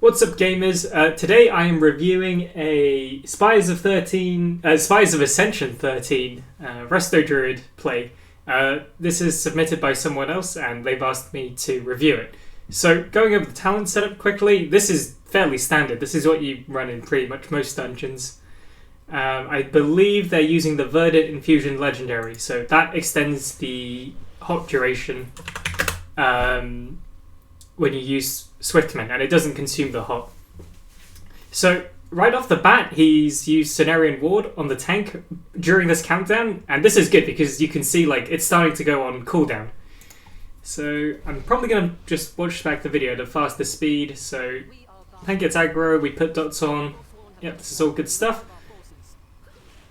What's up, gamers? Today I am reviewing a Spires of Ascension 13 Resto Druid play. This is submitted by someone else and they've asked me to review it. So going over the talent setup quickly, this is fairly standard. This is what you run in pretty much most dungeons. I believe they're using the Verdant Infusion Legendary, so that extends the hot duration when you use Swiftman, and it doesn't consume the hot. So right off the bat, he's used Cenarion Ward on the tank during this countdown, and this is good because you can see like it's starting to go on cooldown. So I'm probably going to just watch back the video at a faster speed. So tank gets aggro, we put dots on. Yep, this is all good stuff.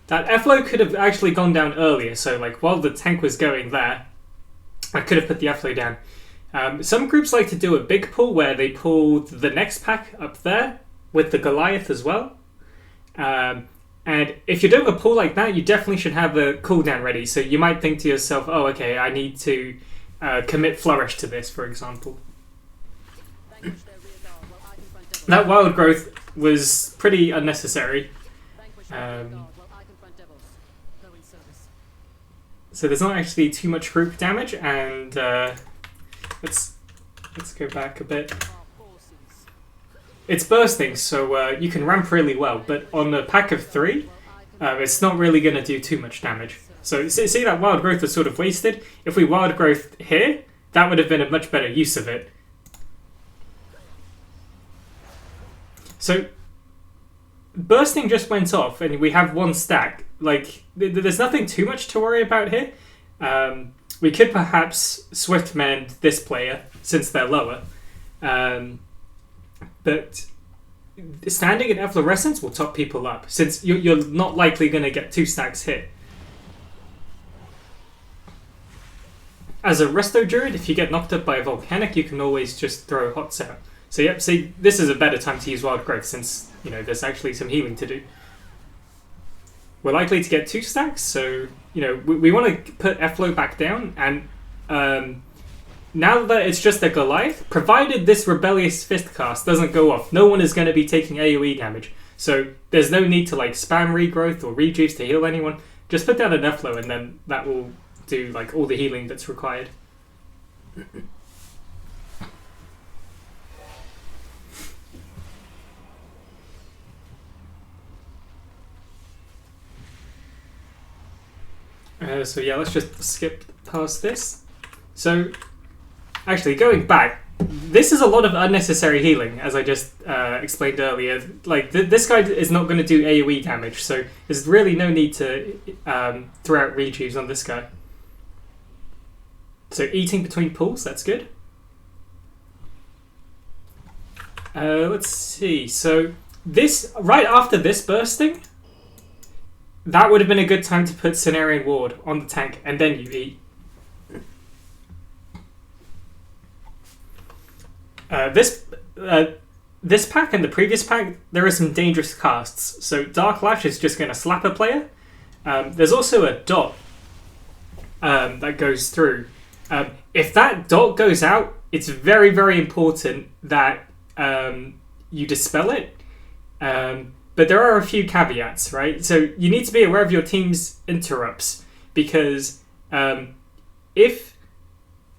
That F-low could have actually gone down earlier, so like while the tank was going there, I could have put the F-low down. Some groups like to do a big pull where they pull the next pack up there with the Goliath as well. And if you're doing a pull like that, you definitely should have a cooldown ready. So you might think to yourself, oh, okay, I need to commit Flourish to this, for example. That wild growth was pretty unnecessary. So there's not actually too much group damage, and let's go back a bit. It's bursting, so you can ramp really well, but on a pack of 3, it's not really going to do too much damage. So see that wild growth was sort of wasted. If we wild growth here, that would have been a much better use of it. So bursting just went off, and we have 1 stack. Like, there's nothing too much to worry about here. We could perhaps Swiftmend this player, since they're lower. But standing in Efflorescence will top people up, since you're not likely going to get 2 stacks hit. As a Resto Druid, if you get knocked up by a Volcanic, you can always just throw Hots out. So yep, see, this is a better time to use Wild Growth, since there's actually some healing to do. We're likely to get 2 stacks, so we want to put F-low back down, and now that it's just a Goliath, provided this Rebellious Fist cast doesn't go off, no one is going to be taking AoE damage. So there's no need to like spam regrowth or rejuvs to heal anyone. Just put down an F-low, and then that will do like all the healing that's required. So yeah, let's just skip past this. So, actually, going back, this is a lot of unnecessary healing, as I just explained earlier. Like, this guy is not going to do AoE damage, so there's really no need to throw out rejuvs on this guy. So, eating between pulls, that's good. Let's see. So, this right after this bursting, that would have been a good time to put Cenarion Ward on the tank, and then you eat. This pack and the previous pack, there are some dangerous casts. So Dark Lash is just going to slap a player. There's also a dot that goes through. If that dot goes out, it's very, very important that you dispel it. But there are a few caveats, right? So you need to be aware of your team's interrupts, because if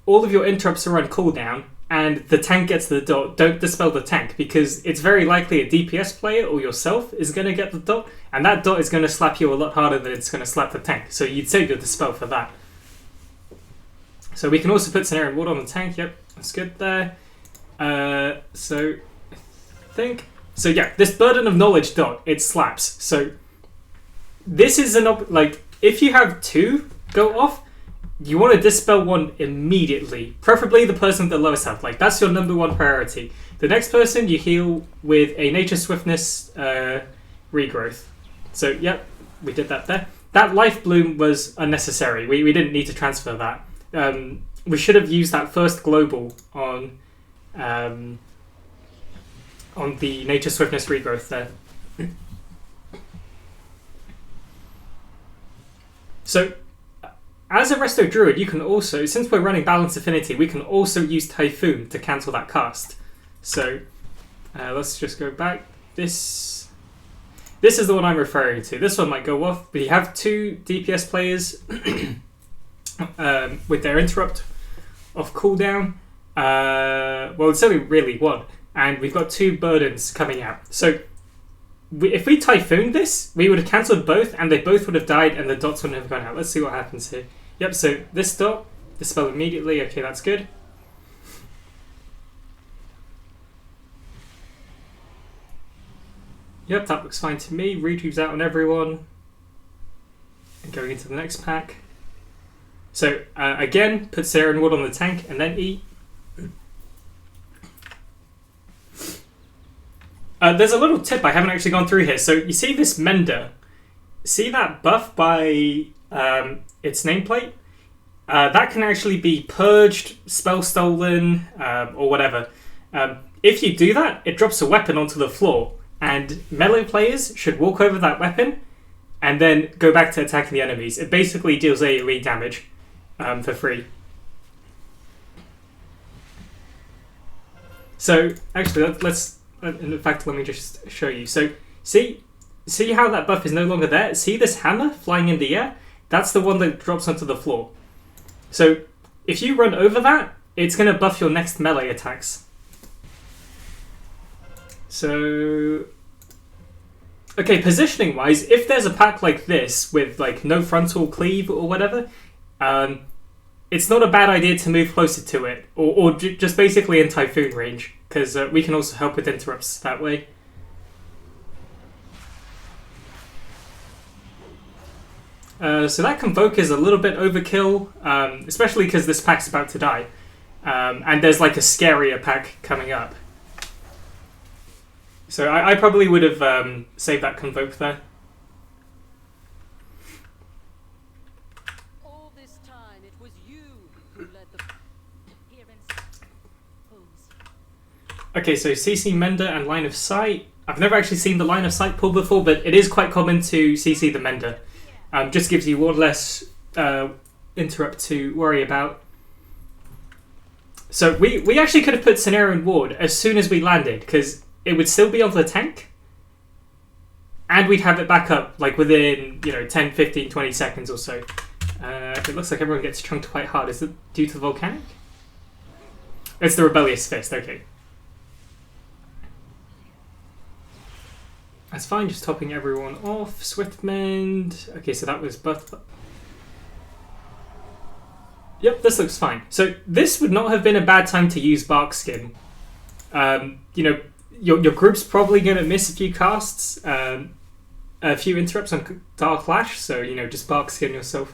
all of your interrupts are on cooldown and the tank gets the dot, don't dispel the tank, because it's very likely a DPS player or yourself is going to get the dot, and that dot is going to slap you a lot harder than it's going to slap the tank. So you'd save your dispel for that. So we can also put Cenarion Ward on the tank. Yep, that's good there. So I think... So yeah, this Burden of Knowledge dot, it slaps. So this is like, if you have 2 go off, you want to dispel 1 immediately. Preferably the person with the lowest health. Like, that's your #1 priority. The next person you heal with a Nature Swiftness regrowth. So yep, we did that there. That Lifebloom was unnecessary. We didn't need to transfer that. We should have used that first global on the Nature Swiftness regrowth there. So, as a Resto Druid, you can also, since we're running Balance Affinity, we can also use Typhoon to cancel that cast. So, Let's just go back. This is the one I'm referring to. This one might go off, but you have 2 DPS players with their interrupt off cooldown. Well, it's only really 1, and we've got 2 burdens coming out. So if we Typhoon this, we would have cancelled both, and they both would have died, and the dots wouldn't have gone out. Let's see what happens here. Yep, so this dot, Dispel immediately. Okay, that's good. Yep, that looks fine to me. Rejuvs out on everyone. And going into the next pack. So, again, put Cenarion Ward on the tank, and then E. There's a little tip I haven't actually gone through here. So, you see this Mender? See that buff by its nameplate? That can actually be purged, spell stolen, or whatever. If you do that, it drops a weapon onto the floor. And melee players should walk over that weapon and then go back to attacking the enemies. It basically deals AoE damage for free. So, actually, in fact, let me just show you. So, see how that buff is no longer there? See this hammer flying in the air? That's the one that drops onto the floor. So, if you run over that, it's going to buff your next melee attacks. So, okay, positioning wise, if there's a pack like this with like no frontal cleave or whatever, it's not a bad idea to move closer to it, or just basically in Typhoon range, because we can also help with interrupts that way. So that Convoke is a little bit overkill, especially because this pack's about to die, and there's like a scarier pack coming up. So I probably would have saved that Convoke there. All this time it was you who led the Okay, so CC Mender and Line of Sight. I've never actually seen the Line of Sight pull before, but it is quite common to CC the Mender. Just gives you one less interrupt to worry about. So we actually could have put Cenarion Ward as soon as we landed, because it would still be on the tank, and we'd have it back up like within 10, 15, 20 seconds or so. It looks like everyone gets chunked quite hard. Is it due to the volcanic? It's the Rebellious Fist, okay. That's fine, just topping everyone off. Swift Mend. Okay, so that was buff. Yep, this looks fine. So this would not have been a bad time to use Bark Skin. Your group's probably going to miss a few casts, a few interrupts on Dark Lash, so, just Bark Skin yourself.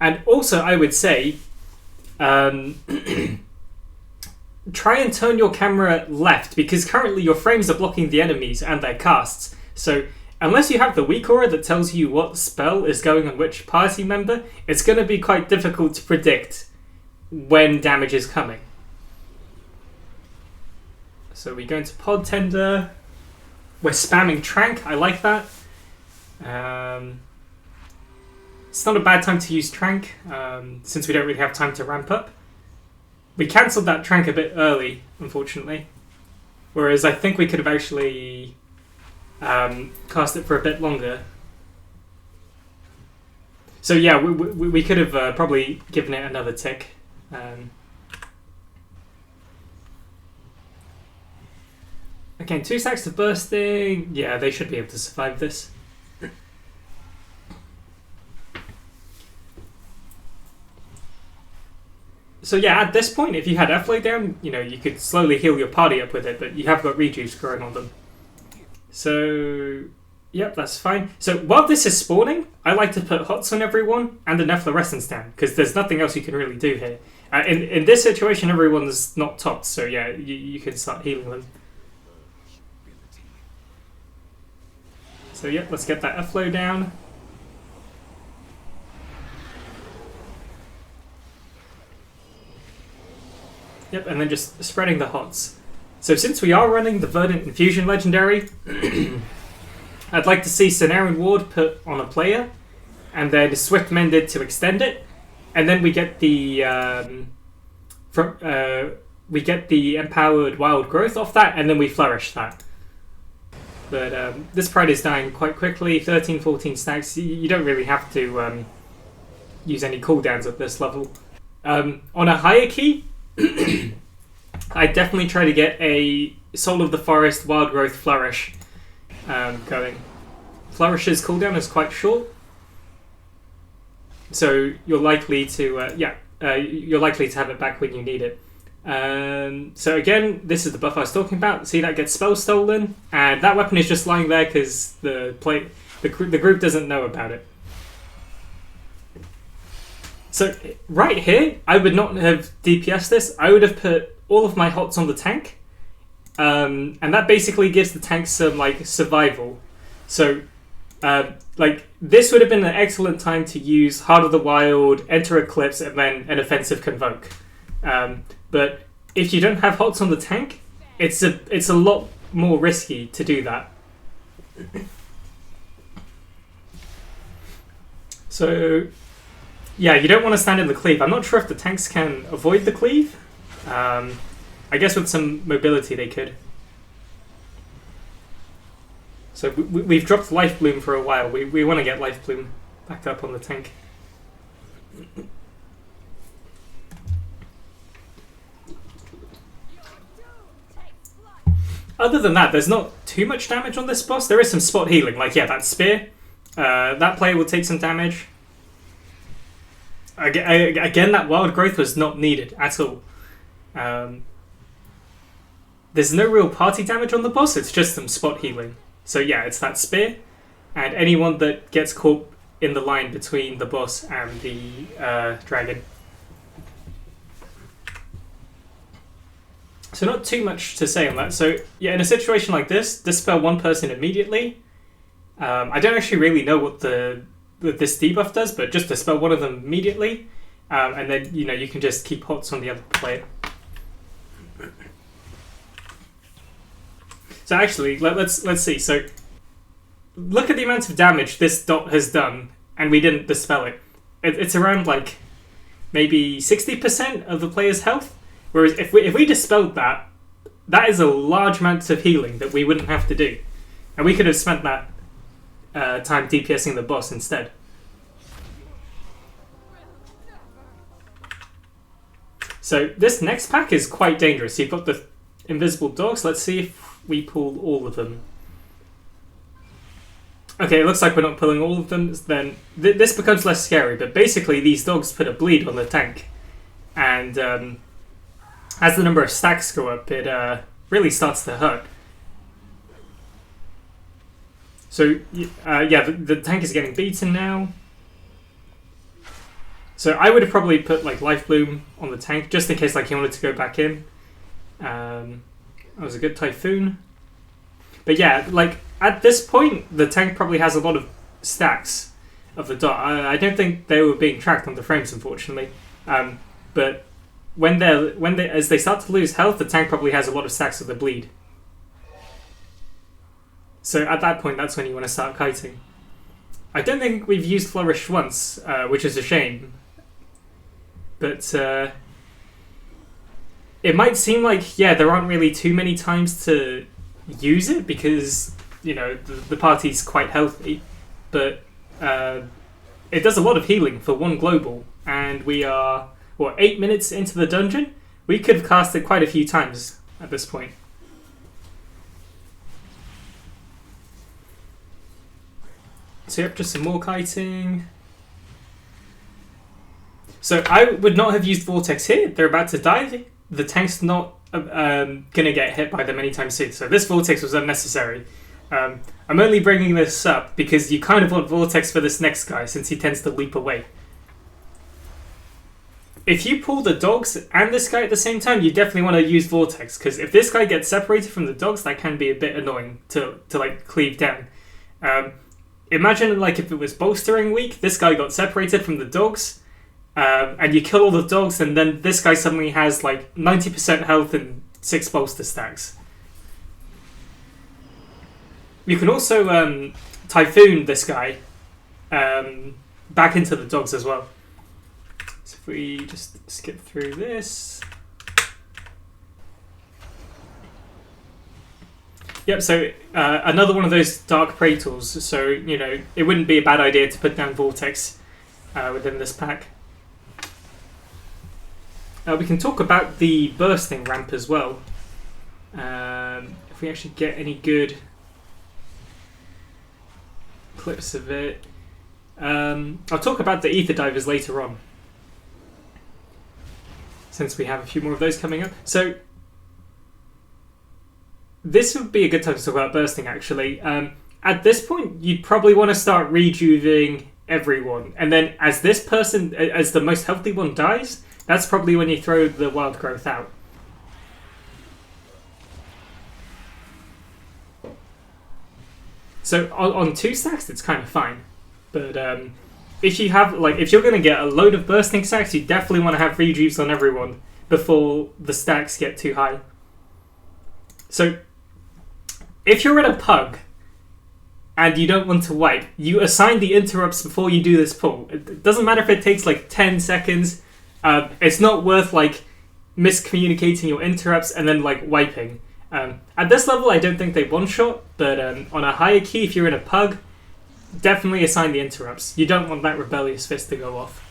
And also, I would say, try and turn your camera left, because currently your frames are blocking the enemies and their casts. So, unless you have the weak aura that tells you what spell is going on which party member, it's going to be quite difficult to predict when damage is coming. So we go into Pod Tender. We're spamming Trank. I like that. It's not a bad time to use Trank, since we don't really have time to ramp up. We cancelled that Trank a bit early, unfortunately. Whereas I think we could have actually cast it for a bit longer. So yeah, we could have probably given it another tick. Again, 2 stacks of bursting. Yeah, they should be able to survive this. So yeah, at this point, if you had F-Lay down, you could slowly heal your party up with it, but you have got rejuvs growing on them. So, yep, that's fine. So while this is spawning, I like to put Hots on everyone and an Efflorescence down, because there's nothing else you can really do here. In this situation, everyone's not topped, so yeah, you can start healing them. So yep, let's get that F-Flow down. Yep, and then just spreading the Hots. So since we are running the Verdant Infusion Legendary, I'd like to see Cenarion Ward put on a player, and then Swift Mended to extend it, and then we get the we get the empowered wild growth off that, and then we flourish that. But this Pride is dying quite quickly. 13, 14 stacks. You don't really have to use any cooldowns at this level. On a higher key, I definitely try to get a Soul of the Forest Wild Growth Flourish going. Flourish's cooldown is quite short, so you're likely to you're likely to have it back when you need it. So again, this is the buff I was talking about. See, that gets spell stolen, and that weapon is just lying there because the group doesn't know about it. So right here, I would not have DPS this. I would have put all of my hots on the tank, and that basically gives the tank some like survival. So like this would have been an excellent time to use Heart of the Wild, Enter Eclipse, and then an offensive Convoke. But if you don't have hots on the tank, it's a lot more risky to do that. So yeah, you don't want to stand in the cleave. I'm not sure if the tanks can avoid the cleave. I guess with some mobility they could. So we've dropped Lifebloom for a while. We want to get Lifebloom back up on the tank. Other than that, there's not too much damage on this boss. There is some spot healing. Like, yeah, that spear. That player will take some damage. Again, that wild growth was not needed at all. There's no real party damage on the boss. It's just some spot healing. So yeah, it's that spear. And anyone that gets caught in the line between the boss and the dragon. So not too much to say on that. So yeah, in a situation like this, dispel one person immediately. I don't actually really know what this debuff does, but just dispel one of them immediately, and then you can just keep hots on the other player. So actually, let's see. So look at the amount of damage this dot has done, and we didn't dispel it. It's around like maybe 60% of the player's health. Whereas if we dispelled that, that is a large amount of healing that we wouldn't have to do, and we could have spent that time DPSing the boss instead. So this next pack is quite dangerous. You've got the invisible dogs. Let's see if we pull all of them. Okay, it looks like we're not pulling all of them. Then this becomes less scary, but basically these dogs put a bleed on the tank, and as the number of stacks go up, it really starts to hurt. So yeah, the tank is getting beaten now. So I would have probably put like Lifebloom on the tank just in case like he wanted to go back in. That was a good Typhoon. But yeah, like at this point, the tank probably has a lot of stacks of the dot. I don't think they were being tracked on the frames, unfortunately. But as they start to lose health, the tank probably has a lot of stacks of the bleed. So at that point, that's when you want to start kiting. I don't think we've used Flourish once, which is a shame. But it might seem like, yeah, there aren't really too many times to use it because, the party's quite healthy. But it does a lot of healing for one global. And we are, 8 minutes into the dungeon? We could have cast it quite a few times at this point. So yep, just some more kiting. So I would not have used Vortex here. They're about to die. The tank's not going to get hit by them anytime soon. So this Vortex was unnecessary. I'm only bringing this up because you kind of want Vortex for this next guy since he tends to leap away. If you pull the dogs and this guy at the same time, you definitely want to use Vortex because if this guy gets separated from the dogs, that can be a bit annoying to like cleave down. Imagine like if it was bolstering week, this guy got separated from the dogs, and you kill all the dogs, and then this guy suddenly has like 90% health and 6 bolster stacks. You can also Typhoon this guy back into the dogs as well. So if we just skip through this. Yep, so another one of those Dark Praetors, so, you know, it wouldn't be a bad idea to put down Vortex within this pack. We can talk about the bursting ramp as well. If we actually get any good clips of it. I'll talk about the Ether Divers later on, since we have a few more of those coming up. So this would be a good time to talk about bursting, actually. At this point, you'd probably want to start rejuving everyone, and then as this person, as the most healthy one dies, that's probably when you throw the wild growth out. So on 2 stacks, it's kind of fine, but if you have if you're going to get a load of bursting stacks, you definitely want to have rejuvs on everyone before the stacks get too high. So if you're in a pug and you don't want to wipe, you assign the interrupts before you do this pull. It doesn't matter if it takes like 10 seconds. It's not worth like miscommunicating your interrupts and then like wiping. At this level, I don't think they one-shot, but on a higher key, if you're in a pug, definitely assign the interrupts. You don't want that Rebellious Fist to go off.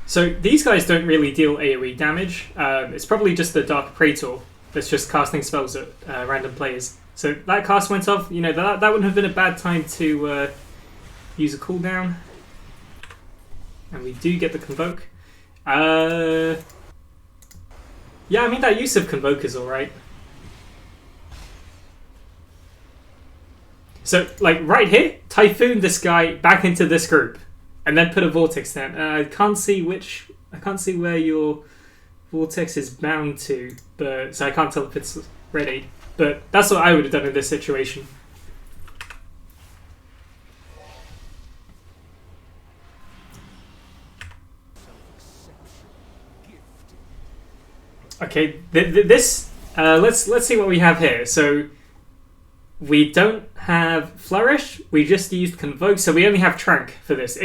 So these guys don't really deal AoE damage. It's probably just the Dark Praetor that's just casting spells at random players. So that cast went off. You know, that wouldn't have been a bad time to use a cooldown. And we do get the Convoke. Yeah, I mean, that use of Convoke is alright. So, like, right here, Typhoon this guy back into this group. And then put a Vortex down. I can't see where your Vortex is bound to, but so I can't tell if it's ready. But that's what I would have done in this situation. Okay, this let's see what we have here. So we don't have Flourish. We just used Convoke, so we only have Trank for this.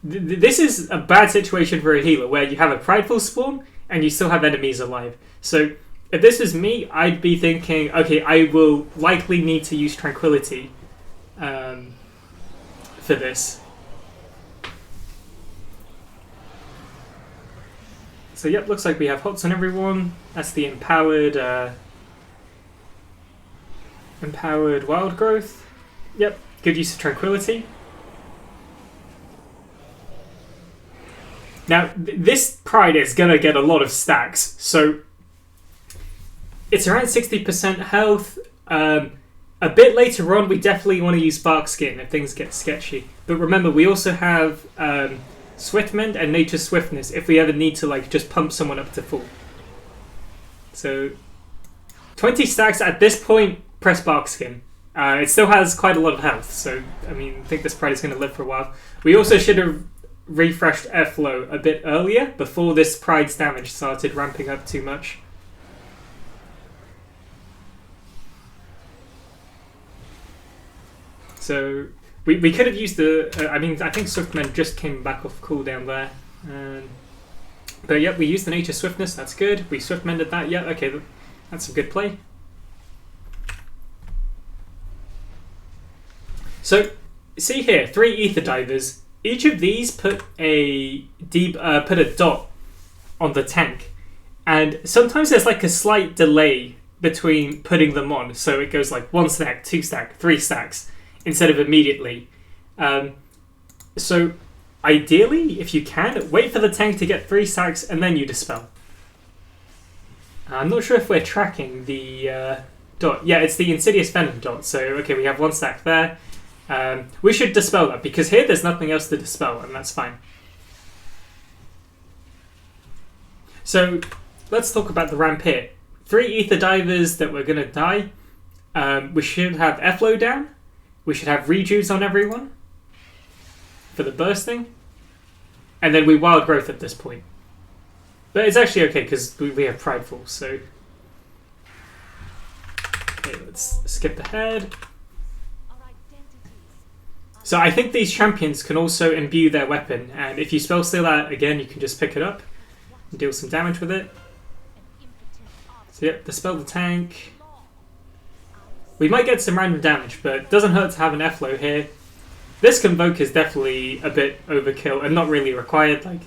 This is a bad situation for a healer, where you have a Prideful spawn and you still have enemies alive. So if this was me, I'd be thinking, okay, I will likely need to use Tranquility for this. So yep, looks like we have Hots on everyone. That's the empowered wild growth. Yep, good use of Tranquility. Now, this Pride is going to get a lot of stacks, so it's around 60% health. A bit later on, we definitely want to use Bark Skin if things get sketchy. But remember, we also have Swiftmend and Nature's Swiftness if we ever need to like just pump someone up to full. So 20 stacks at this point, press Bark Skin. It still has quite a lot of health, so I mean, I think this Pride is going to live for a while. We also should have refreshed Airflow a bit earlier before this Pride's damage started ramping up too much. So we could have used the... I mean, I think Swiftmend just came back off cooldown there. But yep, we used the Nature Swiftness, that's good. We Swiftmended that, yeah, okay, that's some good play. So, see here, 3 Ether Divers. Each of these put a dot on the tank. And sometimes there's like a slight delay between putting them on. So it goes like 1 stack, 2 stack, 3 stacks, instead of immediately. So ideally, if you can, wait for the tank to get 3 stacks and then you Dispel. I'm not sure if we're tracking the dot. Yeah, it's the Insidious Venom dot. So, okay, we have 1 stack there. We should Dispel that, because here there's nothing else to Dispel, and that's fine. So, let's talk about the ramp here. 3 Ether Divers that were going to die. We should have Airflow down. We should have rejuvs on everyone for the bursting. And then we Wild Growth at this point. But it's actually okay, because we have Prideful, so... Okay, let's skip ahead. So I think these champions can also imbue their weapon, and if you spell steal that again, you can just pick it up and deal some damage with it. So yep, Dispel the tank. We might get some random damage, but it doesn't hurt to have an F-low here. This Convoke is definitely a bit overkill and not really required. Like,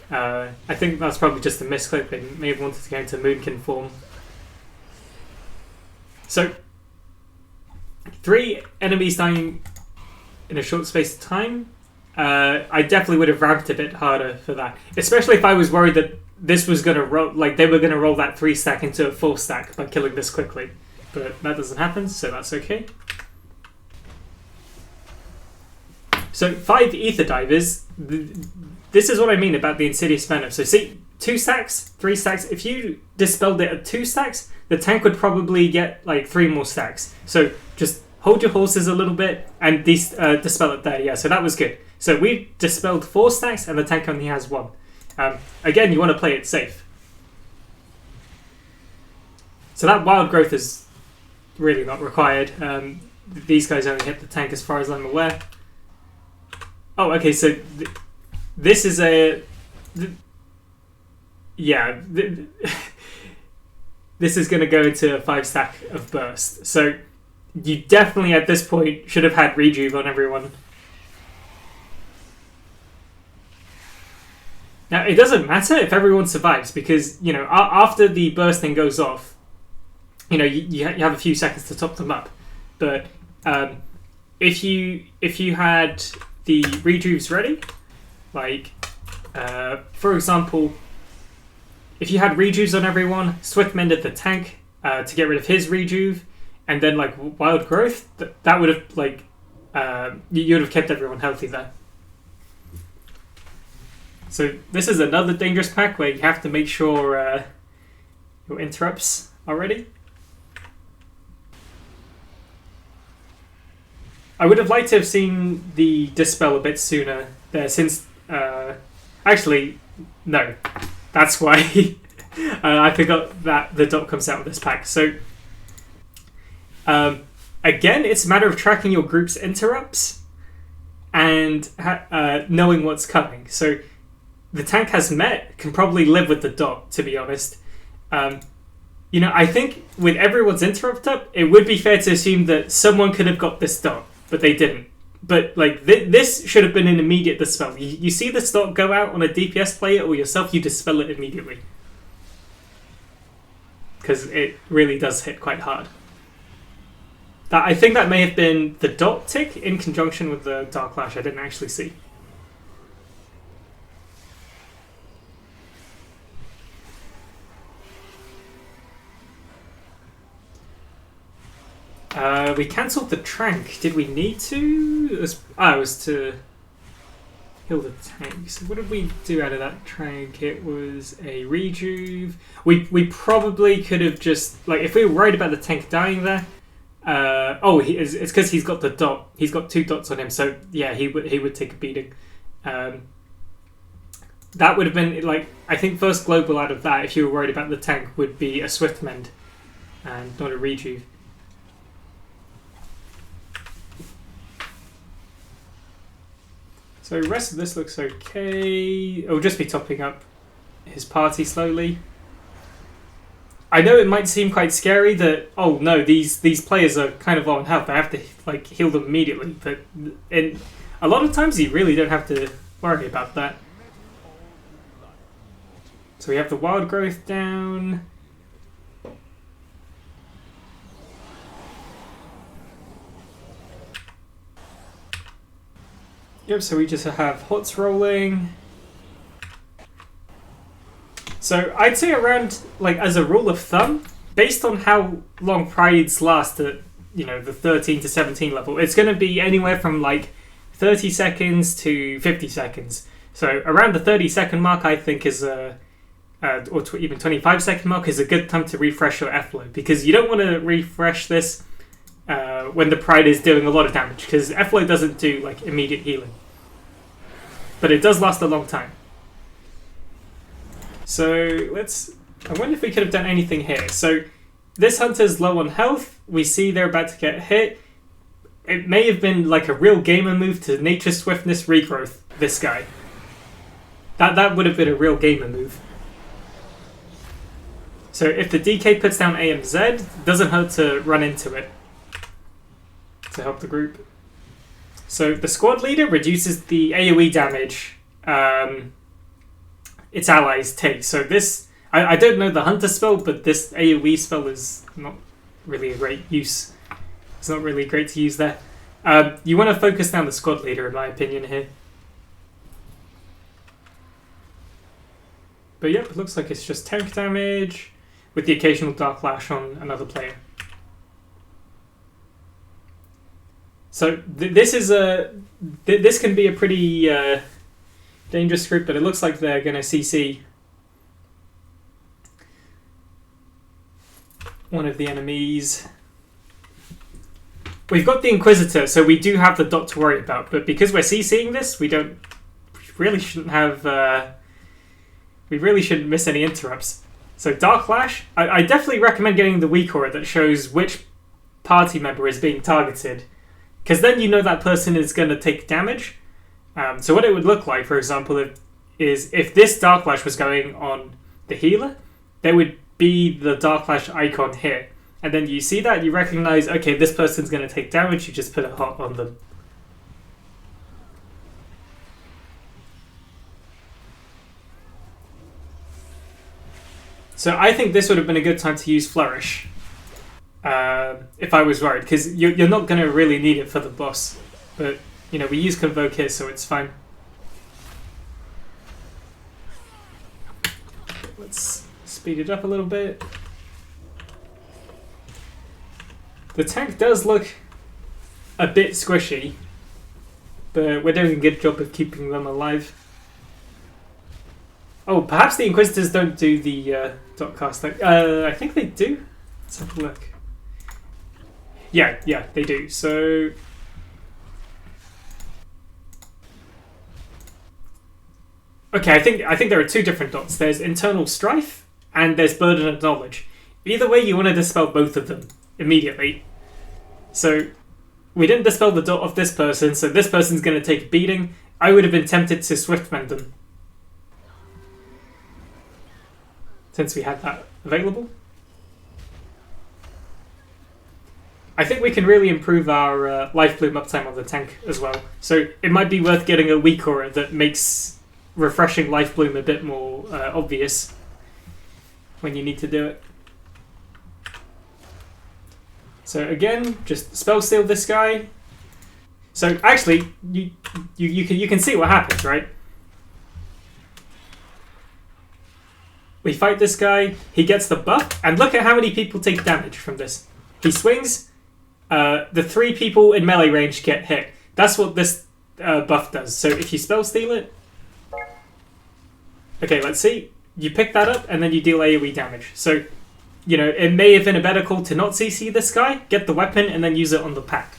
I think that's probably just a misclick. They may have wanted to go into Moonkin form. So, 3 enemies dying in a short space of time. I definitely would have ramped a bit harder for that, especially if I was worried that this was going to roll, like they were going to roll that 3 stack into a 4 stack by killing this quickly. But that doesn't happen, so that's okay. So 5 Ether Divers. This is what I mean about the Insidious Venom. So see, 2 stacks, 3 stacks. If you dispelled it at 2 stacks, the tank would probably get like 3 more stacks. So just hold your horses a little bit and dispel it there. Yeah, so that was good. So we dispelled 4 stacks and the tank only has 1. Again, you want to play it safe. So that wild growth is really not required. These guys only hit the tank as far as I'm aware. Oh, okay, so this is a... yeah, this is going to go into a 5 stack of burst. So you definitely at this point should have had rejuve on everyone. Now, it doesn't matter if everyone survives because, you know, after the bursting goes off, you know, you have a few seconds to top them up. But if you had the rejuvs ready, like, for example, if you had rejuvs on everyone, Swift mended the tank to get rid of his rejuve, and then, like, Wild Growth, that would have, like, you would have kept everyone healthy there. So this is another dangerous pack where you have to make sure your interrupts are ready. I would have liked to have seen the Dispel a bit sooner there, since... actually, no. That's why I forgot that the dot comes out with this pack. So, again, it's a matter of tracking your group's interrupts and knowing what's coming. So, the tank has met, can probably live with the dot, to be honest. You know, I think with everyone's interrupt up, it would be fair to assume that someone could have got this dot, but they didn't. But, like, this should have been an immediate dispel. You see this dot go out on a DPS player or yourself, you dispel it immediately. Because it really does hit quite hard. I think that may have been the dot tick in conjunction with the Dark Lash. I didn't actually see. We cancelled the Trank. Did we need to? It was to heal the tank. So what did we do out of that Trank? It was a rejuve. We probably could have just... like, if we were worried about the tank dying there... it's because he's got the dot. He's got 2 dots on him. So, yeah, he would take a beating. That would have been, like... I think first global out of that, if you were worried about the tank, would be a Swift Mend. And not a rejuve. So the rest of this looks okay. It'll just be topping up his party slowly. I know it might seem quite scary that, oh no, these players are kind of low on health. I have to, like, heal them immediately. But in a lot of times you really don't have to worry about that. So we have the Wild Growth down. Yep, so we just have Hots rolling. So I'd say around, like, as a rule of thumb, based on how long Prides last at, you know, the 13 to 17 level, it's going to be anywhere from, like, 30 seconds to 50 seconds. So around the 30-second mark, I think, is even 25-second mark is a good time to refresh your F-load, because you don't want to refresh this when the Pride is doing a lot of damage, because F-load doesn't do, like, immediate healing. But it does last a long time. So I wonder if we could have done anything here. So this hunter's low on health. We see they're about to get hit. It may have been like a real gamer move to Nature Swiftness Regrowth this guy. That would have been a real gamer move. So if the DK puts down AMZ, it doesn't hurt to run into it to help the group. So the squad leader reduces the AoE damage its allies take. So this, I don't know the hunter spell, but this AoE spell is not really a great use. It's not really great to use there. You want to focus down the squad leader, in my opinion, here. But yep, it looks like it's just tank damage with the occasional Dark Lash on another player. So this is this can be a pretty dangerous group, but it looks like they're going to CC one of the enemies. We've got the Inquisitor, so we do have the dot to worry about, but because we're CCing this, we really shouldn't have... we really shouldn't miss any interrupts. So Dark Lash, I definitely recommend getting the weak aura that shows which party member is being targeted, because then you know that person is going to take damage. So what it would look like, for example, is if this Dark Lash was going on the healer, there would be the Dark Lash icon here. And then you see that, you recognize, okay, this person's going to take damage, you just put a hot on them. So I think this would have been a good time to use Flourish, if I was worried, because you're not going to really need it for the boss. But, you know, we use Convoke here, so it's fine. Let's speed it up a little bit. The tank does look a bit squishy, but we're doing a good job of keeping them alive. Oh, perhaps the Inquisitors don't do the dot cast. I think they do. Let's have a look. Yeah, they do. So okay, I think there are two different dots. There's Internal Strife and there's Burden of Knowledge. Either way, you want to dispel both of them immediately. So we didn't dispel the dot of this person, so this person's going to take a beating. I would have been tempted to Swift Mend them, since we had that available. I think we can really improve our Lifebloom uptime on the tank as well. So it might be worth getting a weak aura that makes refreshing Lifebloom a bit more obvious when you need to do it. So again, just spell steal this guy. So actually, you can see what happens, right? We fight this guy, he gets the buff, and look at how many people take damage from this. He swings, the 3 people in melee range get hit. That's what this buff does. So if you spell steal it... Okay, let's see. You pick that up, and then you deal AoE damage. So, you know, it may have been a better call to not CC this guy, get the weapon, and then use it on the pack.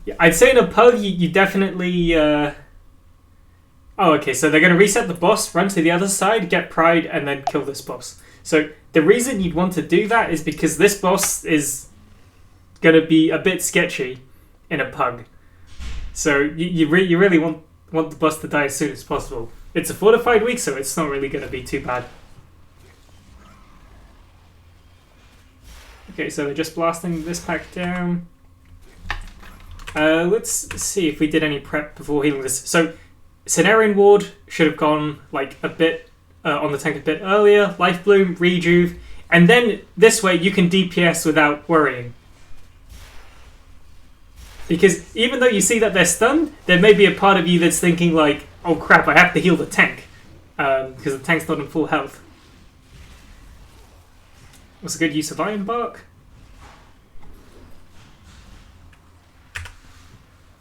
Yeah, I'd say in a pug, you definitely... Oh, okay, so they're going to reset the boss, run to the other side, get Pride, and then kill this boss. So the reason you'd want to do that is because this boss is going to be a bit sketchy in a pug. So you really want the boss to die as soon as possible. It's a fortified week, so it's not really going to be too bad. Okay, so they're just blasting this pack down. Let's see if we did any prep before healing this. So Cenarion Ward should have gone like a bit on the tank a bit earlier. Lifebloom, rejuve, and then this way you can DPS without worrying. Because even though you see that they're stunned, there may be a part of you that's thinking like, oh crap, I have to heal the tank. Because the tank's not in full health. What's a good use of Iron Bark?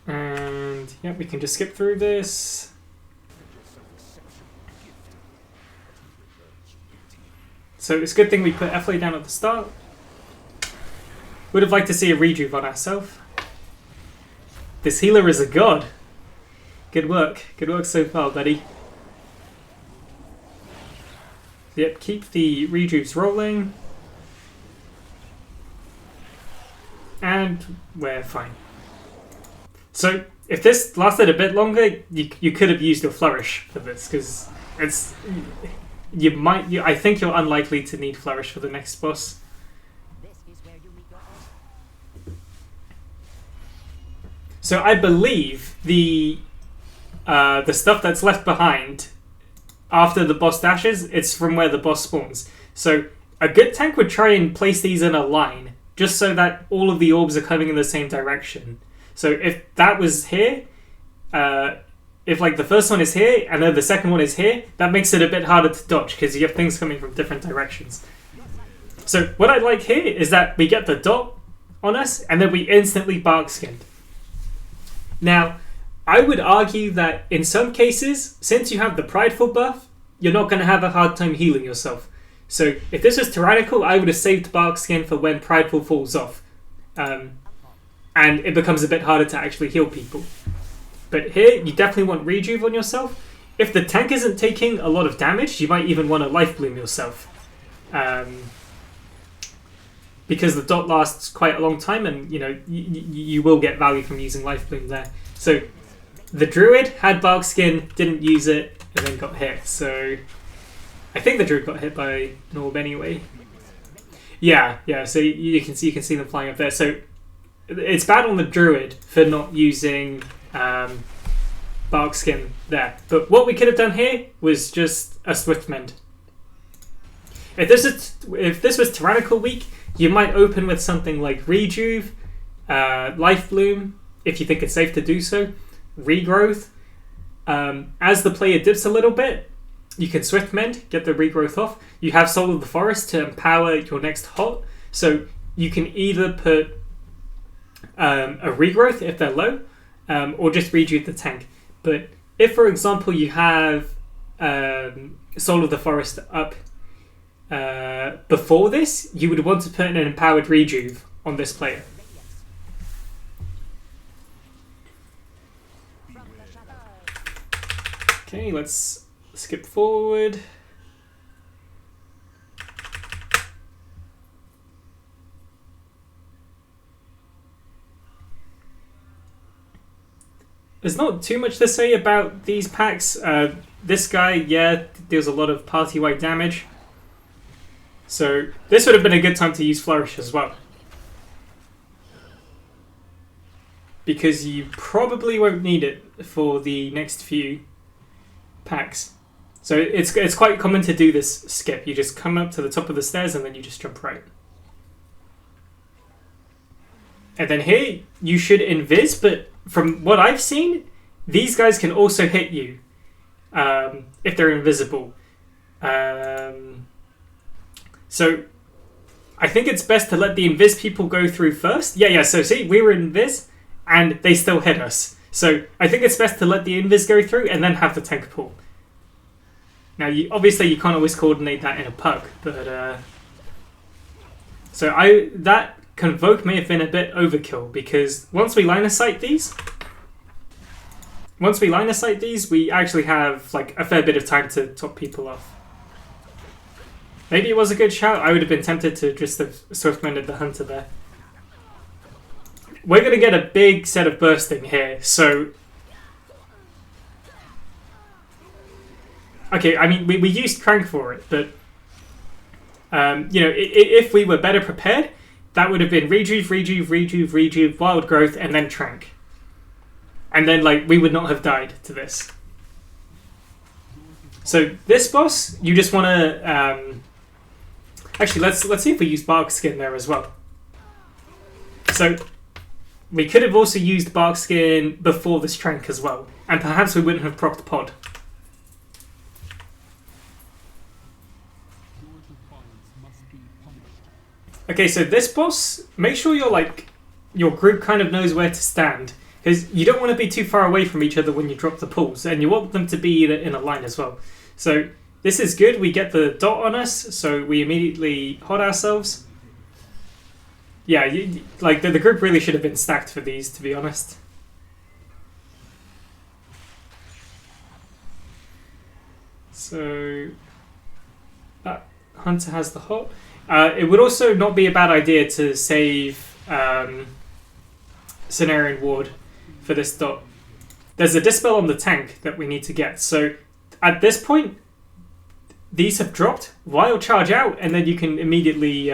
And yeah, we can just skip through this. So it's a good thing we put Efflay down at the start. Would have liked to see a rejuve on ourselves. This healer is a god. Good work. Good work so far, buddy. Yep, keep the rejuves rolling. And we're fine. So if this lasted a bit longer, you could have used your Flourish for this, because I think you're unlikely to need Flourish for the next boss. So I believe the stuff that's left behind after the boss dashes, it's from where the boss spawns. So a good tank would try and place these in a line, just so that all of the orbs are coming in the same direction. So if that was here, if like the first one is here and then the second one is here, that makes it a bit harder to dodge because you have things coming from different directions. So what I like here is that we get the dot on us and then we instantly bark skinned. Now, I would argue that in some cases, since you have the Prideful buff, you're not going to have a hard time healing yourself. So if this was Tyrannical, I would have saved Bark Skin for when Prideful falls off. And it becomes a bit harder to actually heal people. But here, you definitely want Rejuve on yourself. If the tank isn't taking a lot of damage, you might even want to Lifebloom yourself. Because the dot lasts quite a long time and you will get value from using Lifebloom there. So the Druid had Bark Skin, didn't use it, and then got hit. So I think the Druid got hit by an orb anyway. Yeah. So you can see them flying up there. So it's bad on the Druid for not using Bark Skin there. But what we could have done here was just a Swift Mend. If this was Tyrannical week, you might open with something like Rejuve, Lifebloom, if you think it's safe to do so, Regrowth. As the player dips a little bit, you can Swift Mend, get the Regrowth off. You have Soul of the Forest to empower your next hot, so you can either put a Regrowth if they're low, or just Rejuve the tank. But if, for example, you have Soul of the Forest up before this, you would want to put in an empowered Rejuve on this player. Okay, let's skip forward. There's not too much to say about these packs. This guy, deals a lot of party-wide damage. So this would have been a good time to use Flourish as well. Because you probably won't need it for the next few packs. So it's quite common to do this skip. You just come up to the top of the stairs and then you just jump right. And then here you should invis, but from what I've seen, these guys can also hit you if they're invisible. So I think it's best to let the invis people go through first. Yeah, so see, we were invis and they still hit us. So I think it's best to let the invis go through and then have the tank pull. Now, obviously you can't always coordinate that in a puck, but so that Convoke may have been a bit overkill because once we line of sight these, we actually have like a fair bit of time to top people off. Maybe it was a good shout. I would have been tempted to just have Swift-Mended the Hunter there. We're going to get a big set of bursting here, so... Okay, I mean, we used Crank for it, but... if we were better prepared, that would have been Rejuve, Wild Growth, and then Trank. And then, we would not have died to this. So, this boss, you just want to... Actually, let's see if we use Bark Skin there as well. So, we could have also used Bark Skin before this Trank as well. And perhaps we wouldn't have procced Pod. Okay, so this boss, make sure your group kind of knows where to stand. Because you don't want to be too far away from each other when you drop the pulls. And you want them to be in a line as well. So, this is good. We get the dot on us, so we immediately hot ourselves. Yeah, the group really should have been stacked for these, to be honest. So that Hunter has the hot. It would also not be a bad idea to save Cenarion Ward for this dot. There's a Dispel on the tank that we need to get. So at this point, these have dropped, Wild Charge out, and then you can immediately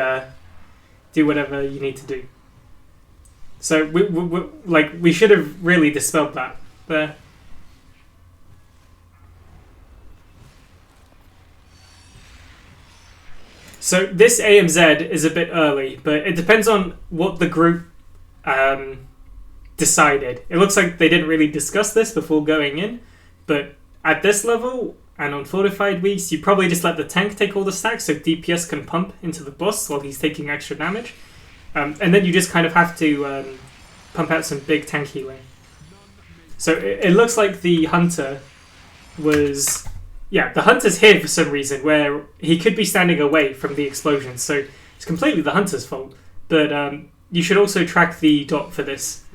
do whatever you need to do. So we should have really dispelled that there. So this AMZ is a bit early, but it depends on what the group decided. It looks like they didn't really discuss this before going in, but at this level and on fortified weeks, you probably just let the tank take all the stacks so DPS can pump into the boss while he's taking extra damage. And then you just kind of have to pump out some big tank healing. So it looks like the Hunter was... Yeah, the Hunter's here for some reason, where he could be standing away from the explosion, so it's completely the Hunter's fault. But you should also track the dot for this.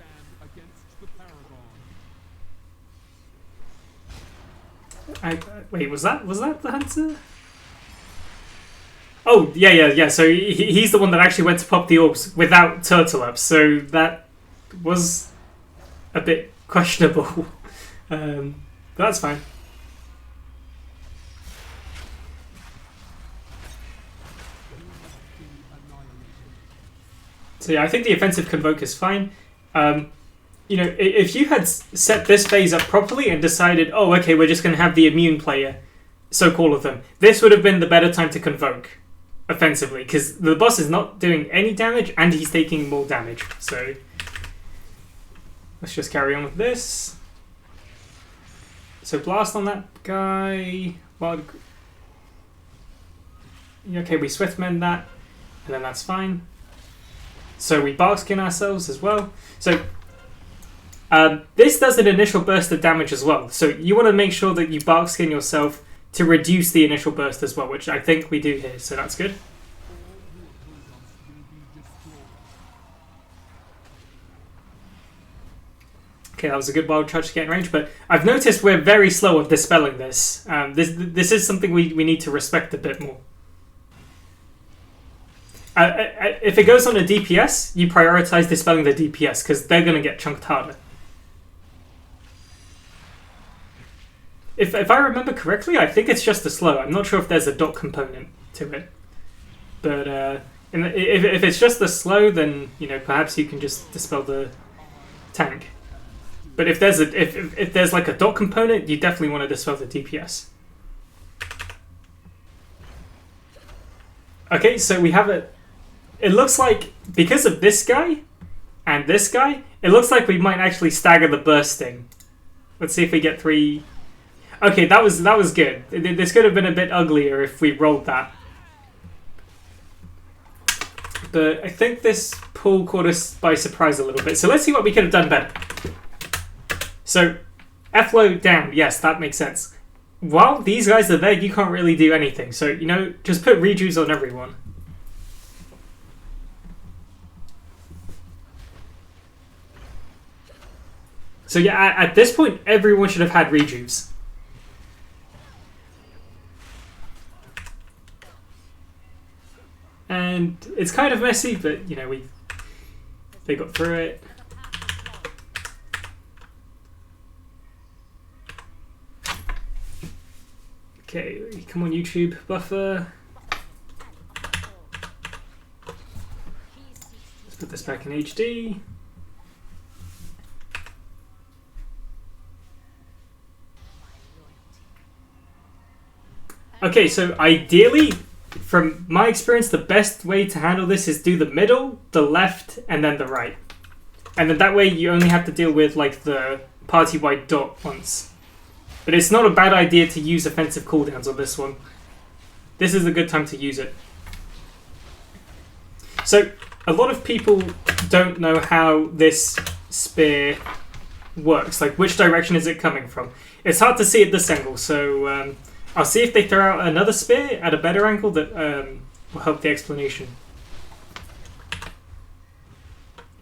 Wait, was that the Hunter? Oh, yeah. So he's the one that actually went to pop the orbs without Turtle up, so that was a bit questionable. But that's fine. So yeah, I think the offensive Convoke is fine. If you had set this phase up properly and decided, oh, okay, we're just going to have the immune player soak all of them, this would have been the better time to Convoke offensively, because the boss is not doing any damage and he's taking more damage. So let's just carry on with this. So blast on that guy. Okay, we Swiftmend that, and then that's fine. So we Barkskin ourselves as well. So this does an initial burst of damage as well. So you want to make sure that you Barkskin yourself to reduce the initial burst as well, which I think we do here. So that's good. Okay, that was a good Wild Charge to get in range, but I've noticed we're very slow at dispelling this. This is something we need to respect a bit more. If it goes on a DPS, you prioritize dispelling the DPS because they're going to get chunked harder. If I remember correctly, I think it's just a slow. I'm not sure if there's a dot component to it. But if it's just the slow, then perhaps you can just dispel the tank. But if there's like a dot component, you definitely want to dispel the DPS. Okay, so we have it. It looks like, because of this guy and this guy, it looks like we might actually stagger the bursting. Let's see if we get 3. Okay, that was good. This could have been a bit uglier if we rolled that. But I think this pull caught us by surprise a little bit. So let's see what we could have done better. So, F-load down. Yes, that makes sense. While these guys are there, you can't really do anything. So, just put rejuvs on everyone. So yeah, at this point, everyone should have had rejuvs. And it's kind of messy, but they got through it. Okay, come on YouTube, buffer. Let's put this back in HD. Okay, so ideally, from my experience, the best way to handle this is do the middle, the left, and then the right. And then that way you only have to deal with like the party-wide dot once. But it's not a bad idea to use offensive cooldowns on this one. This is a good time to use it. So, a lot of people don't know how this spear works. Like, which direction is it coming from? It's hard to see at this angle, so I'll see if they throw out another spear at a better angle that will help the explanation.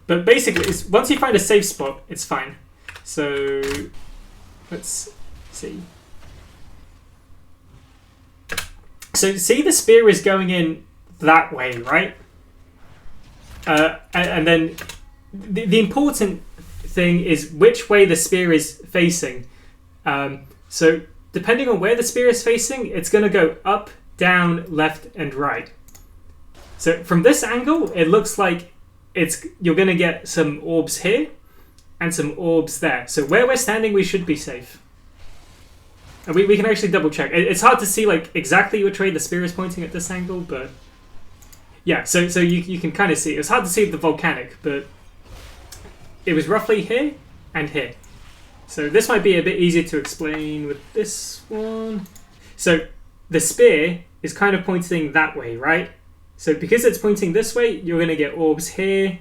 But basically, once you find a safe spot, it's fine. So, let's see. So, see the spear is going in that way, right? And then the important thing is which way the spear is facing. So depending on where the spear is facing, it's going to go up, down, left, and right. So from this angle, it looks like you're going to get some orbs here and some orbs there. So where we're standing, we should be safe. And we can actually double check. It's hard to see like exactly which way the spear is pointing at this angle, but yeah. So you can kind of see. It was hard to see the volcanic, but it was roughly here and here. So this might be a bit easier to explain with this one. So the spear is kind of pointing that way, right? So because it's pointing this way, you're going to get orbs here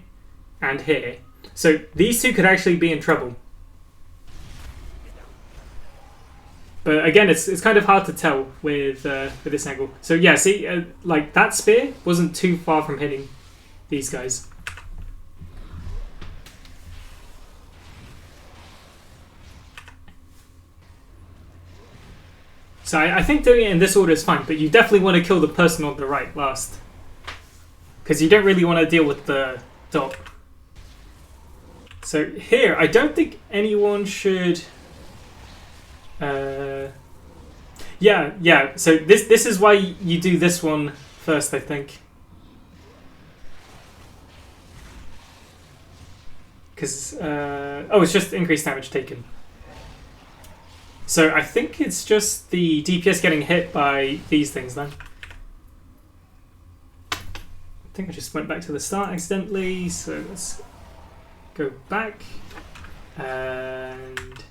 and here. So these two could actually be in trouble. But again, it's kind of hard to tell with this angle. So yeah, see, like that spear wasn't too far from hitting these guys. So I think doing it in this order is fine, but you definitely want to kill the person on the right last. Because you don't really want to deal with the dot. So here, I don't think anyone should... Yeah. So this is why you do this one first, I think. Because... it's just increased damage taken. So I think it's just the DPS getting hit by these things then. I think I just went back to the start accidentally, so let's go back and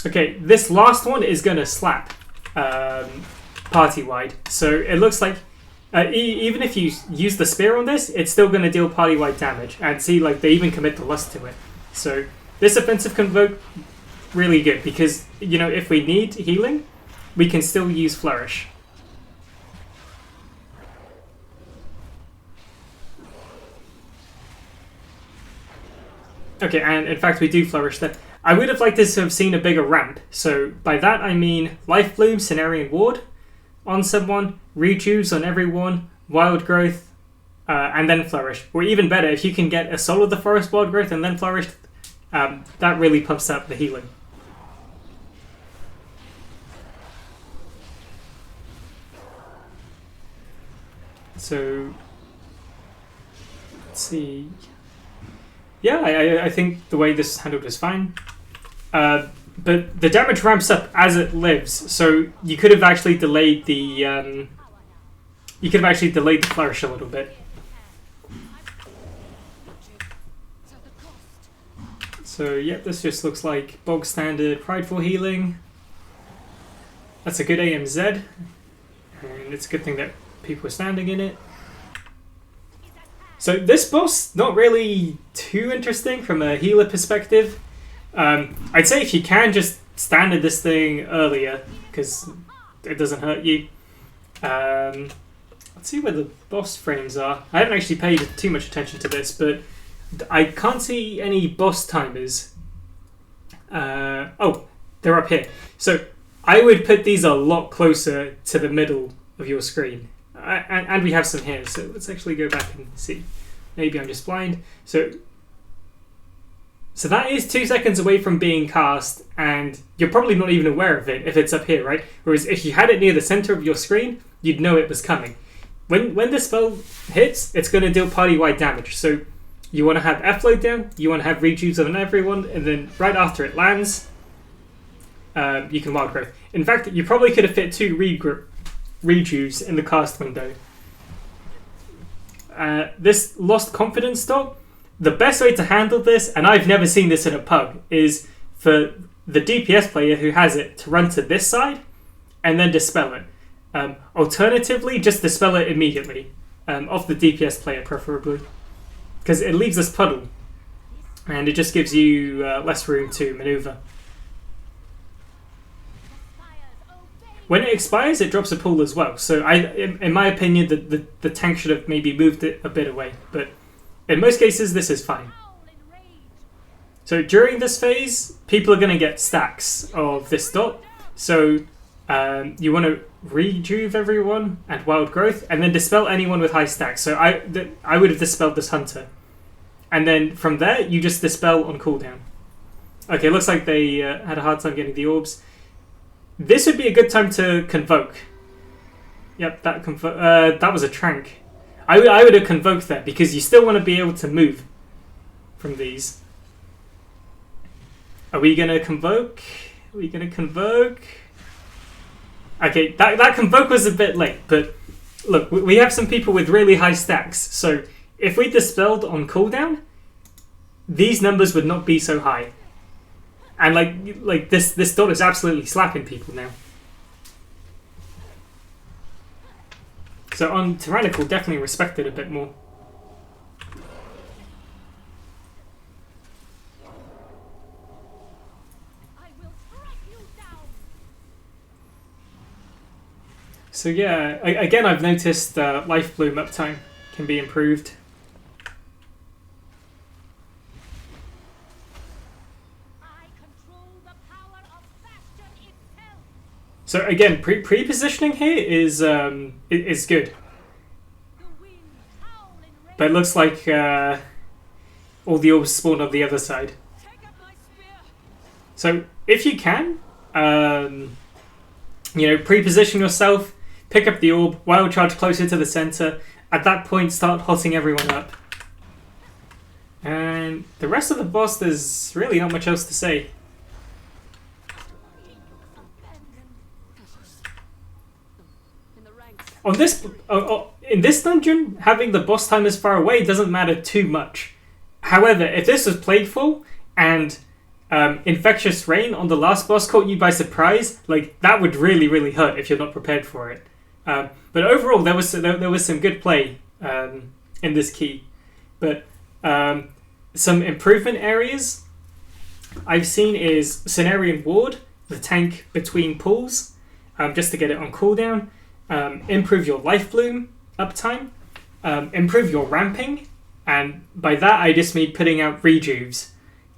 okay, this last one is going to slap party wide, so it looks like even if you use the spear on this, it's still going to deal party wide damage, and see, like, they even commit the lust to it. So this offensive convoke really good, because, you know, if we need healing, we can still use Flourish. Okay, and in fact we do Flourish there. I would have liked this to have seen a bigger ramp. So by that I mean Lifebloom, Cenarion Ward on someone, rejuvs on everyone, Wild Growth, and then Flourish. Or even better, if you can get a Soul of the Forest Wild Growth and then Flourish, that really pumps up the healing. So, let's see. Yeah, I think the way this is handled is fine. But the damage ramps up as it lives, so you could have actually delayed the flourish a little bit. So yeah, this just looks like bog standard prideful healing. That's a good AMZ, and it's a good thing that people are standing in it. So this boss, not really too interesting from a healer perspective. I'd say if you can, just standard this thing earlier, because it doesn't hurt you. Let's see where the boss frames are. I haven't actually paid too much attention to this, but I can't see any boss timers. Oh, they're up here. So I would put these a lot closer to the middle of your screen. And we have some here, so let's actually go back and see. Maybe I'm just blind. So that is 2 seconds away from being cast, and you're probably not even aware of it if it's up here, right? Whereas if you had it near the center of your screen, you'd know it was coming. When the spell hits, it's going to deal party-wide damage. So you want to have F-load down, you want to have rejuvs on everyone, and then right after it lands, you can Wild Growth. In fact, you probably could have fit 2 rejuvs in the cast window. This Lost Confidence dot, the best way to handle this, and I've never seen this in a pub, is for the DPS player who has it to run to this side and then Dispel it. Alternatively, just Dispel it immediately, off the DPS player preferably, because it leaves this puddle and it just gives you less room to maneuver. When it expires, it drops a pool as well. So in my opinion, the tank should have maybe moved it a bit away. But in most cases, this is fine. So during this phase, people are going to get stacks of this dot. So you want to rejuve everyone and Wild Growth, and then Dispel anyone with high stacks. So I would have Dispelled this Hunter. and then from there you just dispel on cooldown. Okay, looks like they had a hard time getting the orbs. This would be a good time to convoke. Yep, that was a trank. I would have convoked that because you still want to be able to move from these. Are we gonna convoke? Are we gonna convoke? Okay, that convoke was a bit late, but look, we have some people with really high stacks, so if we dispelled on cooldown, these numbers would not be so high. And like this dot is absolutely slapping people now. So on Tyrannical, definitely respect it a bit more. So yeah, again I've noticed Lifebloom uptime can be improved. So again, pre-positioning here is good, but it looks like all the orbs spawn on the other side. So if you can, pre-position yourself, pick up the orb, wild charge closer to the center. At that point, start hotting everyone up. And the rest of the boss, there's really not much else to say. On this, in this dungeon, having the boss time as far away doesn't matter too much. However, if this was Plagueful and Infectious Rain on the last boss caught you by surprise, like that would really, really hurt if you're not prepared for it. But overall, there was some good play in this key. But some improvement areas I've seen is Cenarion Ward, the tank between pulls, just to get it on cooldown. Improve your Lifebloom uptime, improve your ramping, and by that I just mean putting out rejuvs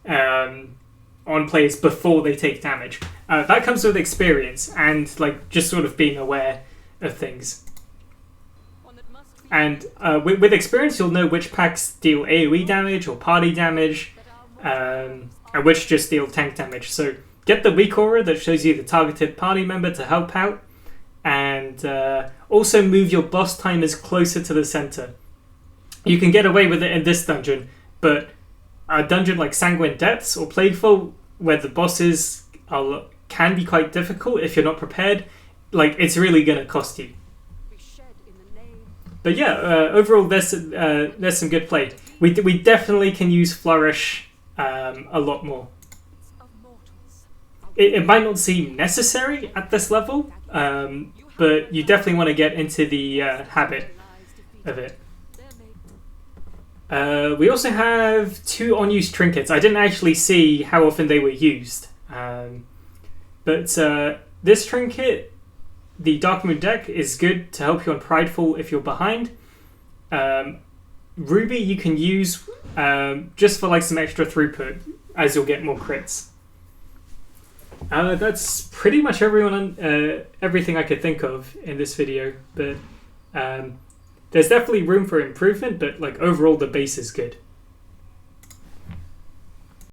on players before they take damage. That comes with experience and like just sort of being aware of things. And with experience you'll know which packs deal AoE damage or party damage, and which just deal tank damage. So get the weak aura that shows you the targeted party member to help out. And also move your boss timers closer to the center. You can get away with it in this dungeon, but a dungeon like Sanguine Depths or Plagueful, where the bosses can be quite difficult if you're not prepared, like it's really going to cost you. But yeah, overall there's some good play. We definitely can use Flourish a lot more. It might not seem necessary at this level, but you definitely want to get into the habit of it. We also have 2 unused trinkets. I didn't actually see how often they were used. But this trinket, the Dark Moon deck, is good to help you on Prideful if you're behind. Ruby you can use just for like some extra throughput, as you'll get more crits. That's pretty much everything I could think of in this video, but there's definitely room for improvement, but like overall the base is good.